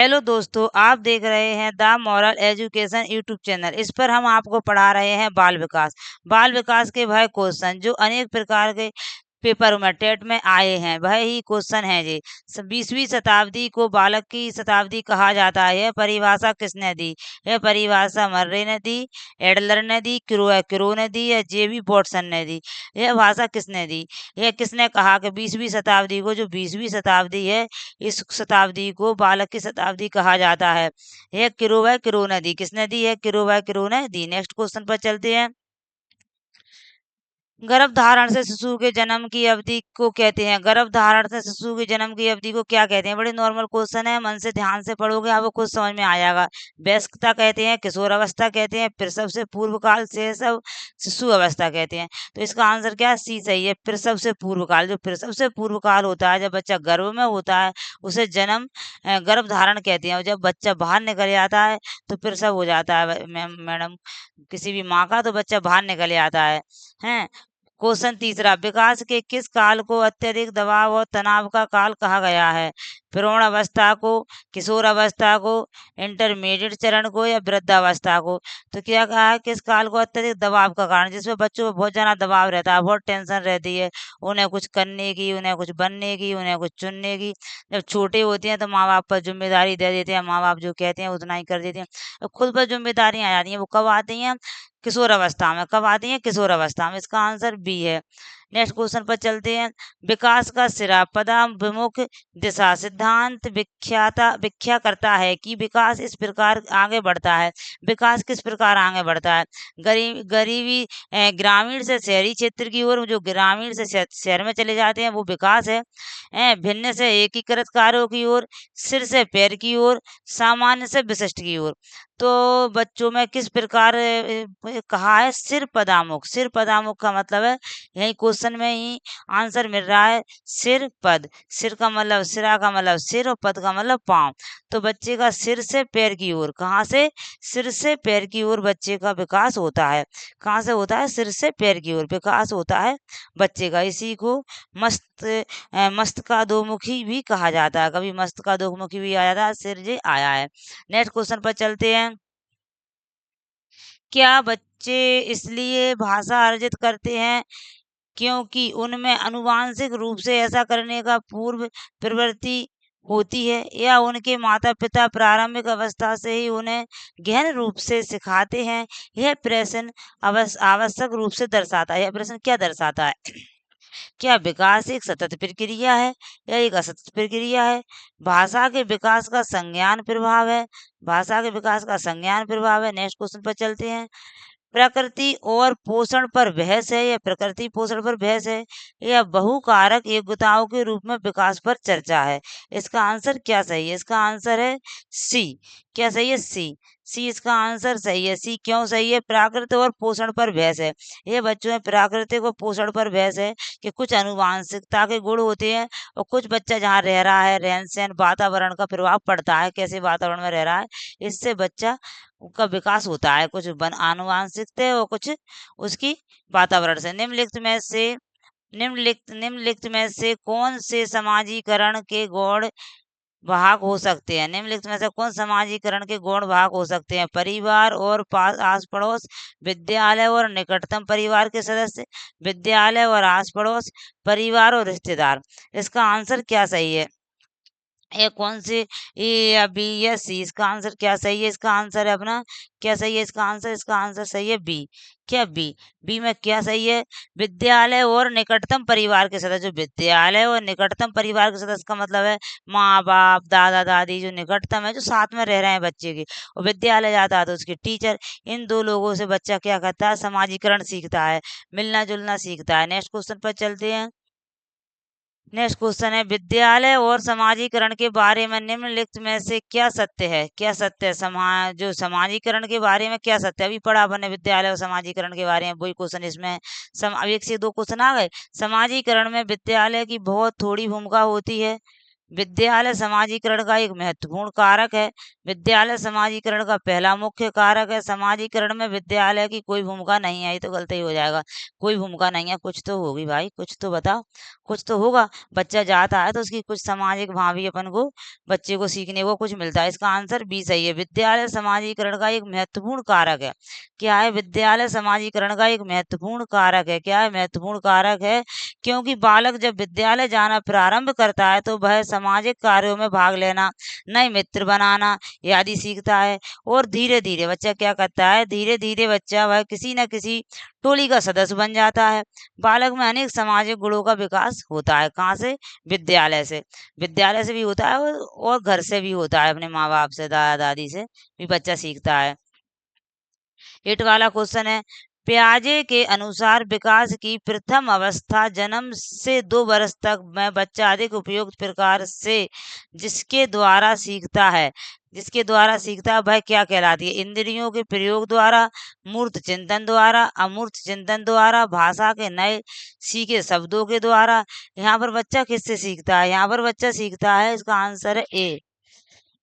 Hello दोस्तों, आप देख रहे हैं the moral education YouTube channel. इस पर हम आपको पढ़ा रहे हैं बाल विकास। बाल विकास के वह क्वेश्चन जो अनेक प्रकार के पेपर में टेट में आए हैं, वह ही क्वेश्चन है जी। 20वीं शताब्दी को बालक की शताब्दी कहा जाता है। यह परिभाषा किसने दी? यह परिभाषा मर्रे ने दी, एडलर ने दी, क्रो ने दी या जेबी वॉटसन ने दी? यह भाषा किसने दी? यह किसने कहा कि 20वीं शताब्दी को, जो 20वीं शताब्दी है, इस शताब्दी को बालक की शताब्दी कहा जाता है? यह क्रो ने दी। किसने दी? है क्रो ने दी। नेक्स्ट क्वेश्चन पर चलते हैं। गर्भ धारण से शिशु के जन्म की अवधि को कहते हैं। गर्भ धारण से शिशु के जन्म की अवधि को क्या कहते हैं? बड़े नॉर्मल क्वेश्चन है, मन से ध्यान से पढ़ोगे आपको खुद समझ में आ जाएगा। वयस्कता कहते हैं, किशोर अवस्था कहते हैं, प्रसव से पूर्व काल, शैशव, शिशु अवस्था कहते हैं। तो इसका आंसर क्या है? सी सही है, प्रसव से पूर्व काल। जो प्रसव से पूर्व काल होता है, जब बच्चा गर्भ में होता है, उसे जन्म गर्भ धारण कहते हैं। और जब बच्चा बाहर निकल जाता है तो प्रसव हो जाता है मैडम, किसी भी माँ का, तो बच्चा बाहर निकल जाता है। क्वेश्चन तीसरा, विकास के किस काल को अत्यधिक दबाव और तनाव का काल कहा गया है? भ्रूण अवस्था को, किशोर अवस्था को, इंटरमीडिएट चरण को या वृद्धावस्था को? तो क्या कहा है? किस काल को अत्यधिक दबाव का कारण, जिसमें बच्चों पर बहुत ज्यादा दबाव रहता है, बहुत टेंशन रहती है, उन्हें कुछ करने की, उन्हें कुछ बनने की, उन्हें कुछ चुनने की। जब छोटे होते हैं तो माँ बाप पर जिम्मेदारी दे देते हैं, माँ बाप जो कहते हैं उतना ही कर देते हैं, और खुद पर जिम्मेदारियां आ जाती हैं। वो कब आती हैं? किशोर अवस्था में। कब आती है? किशोर अवस्था में। इसका आंसर बी है। नेक्स्ट क्वेश्चन पर चलते हैं। विकास का सिरा पदाभिमुख दिशा सिद्धांत व्याख्या करता है कि विकास इस प्रकार आगे बढ़ता है। विकास किस प्रकार आगे बढ़ता है? गरीबी ग्रामीण से शहरी क्षेत्र की ओर, जो ग्रामीण से शहर में चले जाते हैं वो विकास है। भिन्न से एकीकृत कार्यों की ओर, सिर से पैर की ओर, सामान्य से विशिष्ट की ओर। तो बच्चों में किस प्रकार कहा है? सिर पदामुख। सिर पदामुख का मतलब है, यही क्वेश्चन में ही आंसर मिल रहा है, सिर पद। सिर का मतलब, सिरा का मतलब सिर, और पद का मतलब पांव। तो बच्चे का सिर से पैर की ओर, कहाँ से? सिर से पैर की ओर बच्चे का विकास होता है। कहाँ से होता है? सिर से पैर की ओर विकास होता है बच्चे का। इसी को मस्तकाधोमुखी भी कहा जाता है। कभी मस्तकाधोमुखी भी आ जाता है, सिर जे आया है। नेक्स्ट क्वेश्चन पर चलते हैं। क्या बच्चे इसलिए भाषा अर्जित करते हैं क्योंकि उनमें आनुवांशिक रूप से ऐसा करने का पूर्व प्रवृत्ति होती है, या उनके माता पिता प्रारंभिक अवस्था से ही उन्हें गहन रूप से सिखाते हैं? यह प्रश्न आवश्यक रूप से दर्शाता है। यह प्रश्न क्या दर्शाता है? क्या विकास एक सतत प्रक्रिया है या एक असतत प्रक्रिया है? भाषा के विकास का संज्ञान प्रभाव है। भाषा के विकास का संज्ञान प्रभाव है। नेक्स्ट क्वेश्चन पर चलते हैं। प्रकृति और पोषण पर बहस है, या प्रकृति पोषण पर बहस है, या बहुकारक योग्यताओं के रूप में विकास पर चर्चा है? इसका आंसर क्या सही है? इसका आंसर है सी। क्या सही है? सी। सी इसका आंसर सही है। सी क्यों सही है? प्राकृतिक और पोषण पर बहस है। ये बच्चों में प्राकृतिक और पोषण पर बहस है कि कुछ अनुवांशिकता के गुण होते हैं, और कुछ बच्चा जहाँ रह रहा है, रहन सहन, वातावरण का प्रभाव पड़ता है, कैसे वातावरण में रह रहा है, इससे बच्चा का विकास होता है। कुछ आनुवांशिक से और कुछ उसकी वातावरण से। निम्नलिखित में से कौन से समाजीकरण के गौण भाग हो सकते हैं? निम्नलिखित में से कौन समाजीकरण के गौण भाग हो सकते हैं? परिवार और आस पड़ोस, विद्यालय और निकटतम परिवार के सदस्य, विद्यालय और आस पड़ोस, परिवार और रिश्तेदार। इसका आंसर क्या सही है? ये कौन सी, ए या बी या सी? इसका आंसर क्या सही है? इसका आंसर है अपना, क्या सही है इसका आंसर? इसका आंसर सही है बी। क्या बी? बी में क्या सही है? विद्यालय और निकटतम परिवार के सदस्य। जो विद्यालय और निकटतम परिवार के सदस्य का मतलब है माँ बाप, दादा दादी, जो निकटतम है, जो साथ में रह रहे हैं बच्चे के। और विद्यालय जाता है तो उसके टीचर। इन दो लोगों से बच्चा क्या करता है? समाजीकरण सीखता है, मिलना जुलना सीखता है। नेक्स्ट क्वेश्चन पर चलते हैं। नेक्स्ट क्वेश्चन है, विद्यालय और समाजीकरण के बारे में निम्नलिखित में से क्या सत्य है? क्या सत्य है? जो समाजीकरण के बारे में क्या सत्य है? अभी पढ़ा अपने विद्यालय और समाजीकरण के बारे में, वही क्वेश्चन इसमें है। अब एक से दो क्वेश्चन आ गए। समाजीकरण में विद्यालय की बहुत थोड़ी भूमिका होती है। विद्यालय समाजीकरण का एक महत्वपूर्ण कारक है। विद्यालय समाजीकरण का पहला मुख्य कारक है। समाजीकरण में विद्यालय की कोई भूमिका नहीं है। ये तो गलत ही हो जाएगा, कोई भूमिका नहीं है, कुछ तो होगी भाई, कुछ तो बताओ, कुछ तो होगा। बच्चा जाता है तो उसकी कुछ सामाजिक भावी अपन को, बच्चे को सीखने को कुछ मिलता है। इसका आंसर बी सही है। विद्यालय समाजीकरण का एक महत्वपूर्ण कारक है। क्या है? विद्यालय समाजीकरण का एक महत्वपूर्ण कारक है। क्या है? महत्वपूर्ण कारक है, क्योंकि बालक जब विद्यालय जाना प्रारंभ करता है तो वह सामाजिक कार्यों में भाग लेना, नए मित्र बनाना आदि सीखता है। और धीरे धीरे बच्चा क्या करता है? धीरे धीरे बच्चा वह किसी न किसी टोली का सदस्य बन जाता है। बालक में अनेक सामाजिक गुणों का विकास होता है। कहाँ से? विद्यालय से। विद्यालय से भी होता है और घर से भी होता है, अपने माँ बाप से, दादा दादी से भी बच्चा सीखता है। हिट वाला क्वेश्चन है, पियाजे के अनुसार विकास की प्रथम अवस्था जन्म से 2 वर्ष तक में बच्चा अधिक उपयुक्त प्रकार से जिसके द्वारा सीखता है, जिसके द्वारा सीखता है वह क्या कहलाती है? इंद्रियों के प्रयोग द्वारा, मूर्त चिंतन द्वारा, अमूर्त चिंतन द्वारा, भाषा के नए सीखे शब्दों के द्वारा। यहाँ पर बच्चा किससे सीखता है? यहाँ पर बच्चा सीखता है, इसका आंसर है ए,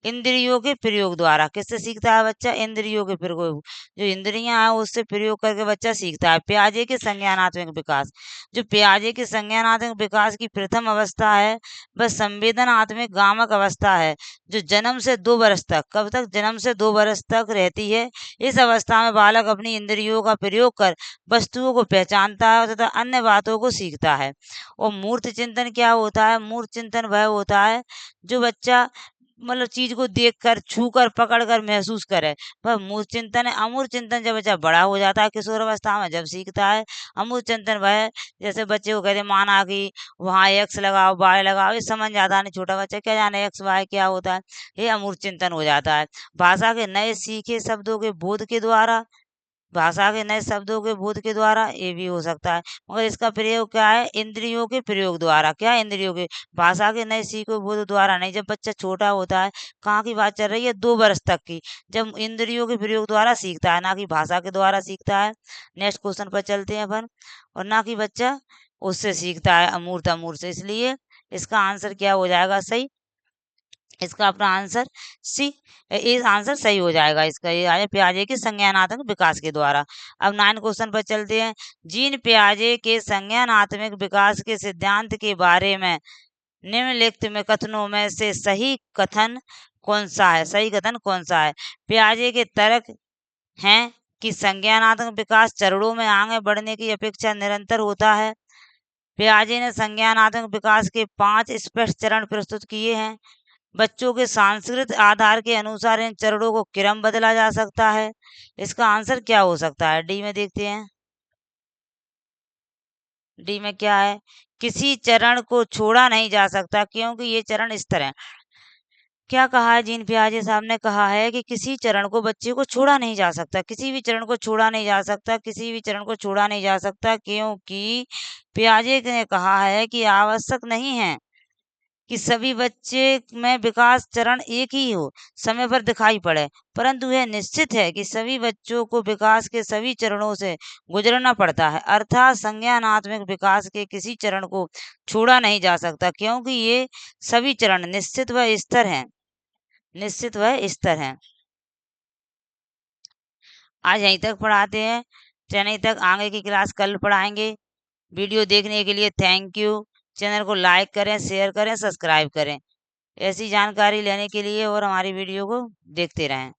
इंद्रियों के प्रयोग द्वारा। किससे सीखता है बच्चा? इंद्रियों के प्रयोग, जो इंद्रियां हैं उससे प्रयोग करके बच्चा सीखता है। पियाजे के संज्ञानात्मक विकास, जो पियाजे के संज्ञानात्मक विकास की प्रथम अवस्था है वह संवेदनात्मक गामक अवस्था है, जो जन्म से 2 वर्ष तक, कब तक? जन्म से 2 वर्ष तक रहती है। इस अवस्था में बालक अपनी इंद्रियों का प्रयोग कर वस्तुओं को पहचानता है तथा अन्य बातों को सीखता है। और मूर्त चिंतन क्या होता है? मूर्त चिंतन वह होता है जो बच्चा मतलब चीज को देख कर, छू कर, पकड़ कर महसूस करे, वह मूल चिंतन है। अमूल चिंतन जब बच्चा बड़ा हो जाता है, किशोर अवस्था में जब सीखता है। अमूल चिंतन वह, जैसे बच्चे को कहते माना कि वहाँ एक्स लगाओ, वाई लगाओ, ये समझ जाता नहीं, छोटा बच्चा क्या जाने एक्स वाई क्या होता है, ये अमूल चिंतन हो जाता है। भाषा के नए सीखे शब्दों के बोध के द्वारा, भाषा के नए शब्दों के बोध के द्वारा, ये भी हो सकता है, मगर इसका प्रयोग क्या है? इंद्रियों के प्रयोग द्वारा। क्या? इंद्रियों के, भाषा के नए सीखो बोध द्वारा नहीं। जब बच्चा छोटा होता है, कहाँ की बात चल रही है? 2 वर्ष तक की, जब इंद्रियों के प्रयोग द्वारा सीखता है, ना कि भाषा के द्वारा सीखता है। नेक्स्ट क्वेश्चन पर चलते हैं अपन। और ना कि बच्चा उससे सीखता है, अमूर्त अमूर्त से, इसलिए इसका आंसर क्या हो जाएगा? सही। इसका अपना आंसर सी, इस आंसर सही हो जाएगा इसका। ये आया पियाजे के संज्ञानात्मक विकास के द्वारा। अब 9 क्वेश्चन पर चलते हैं। जीन पियाजे के संज्ञानात्मक विकास के सिद्धांत के बारे में निम्नलिखित में कथनों में से सही कथन कौन सा है? सही कथन कौन सा है? पियाजे के तर्क हैं कि संज्ञानात्मक विकास चरणों में आगे बढ़ने की अपेक्षा निरंतर होता है। पियाजे ने संज्ञानात्मक विकास के 5 स्पष्ट चरण प्रस्तुत किए हैं। बच्चों के सांस्कृतिक आधार के अनुसार इन चरणों को क्रम बदला जा सकता है। इसका आंसर क्या हो सकता है? डी में देखते हैं। डी में क्या है? किसी चरण को छोड़ा नहीं जा सकता, क्योंकि ये चरण इस तरह। क्या कहा है? जीन पियाजे साहब ने कहा है कि किसी चरण को, बच्चे को छोड़ा नहीं जा सकता, किसी भी चरण को छोड़ा नहीं जा सकता, किसी भी चरण को छोड़ा नहीं जा सकता, क्योंकि पियाजे ने कहा है कि आवश्यक नहीं है कि सभी बच्चे में विकास चरण एक ही हो, समय पर दिखाई पड़े, परंतु यह निश्चित है कि सभी बच्चों को विकास के सभी चरणों से गुजरना पड़ता है। अर्थात संज्ञानात्मक विकास के किसी चरण को छोड़ा नहीं जा सकता, क्योंकि ये सभी चरण निश्चित व स्थिर हैं, निश्चित व स्थिर हैं। आज यहीं तक पढ़ाते हैं, चैनल तक, आगे की क्लास कल पढ़ाएंगे। वीडियो देखने के लिए थैंक यू। चैनल को लाइक करें, शेयर करें, सब्सक्राइब करें। ऐसी जानकारी लेने के लिए और हमारी वीडियो को देखते रहें।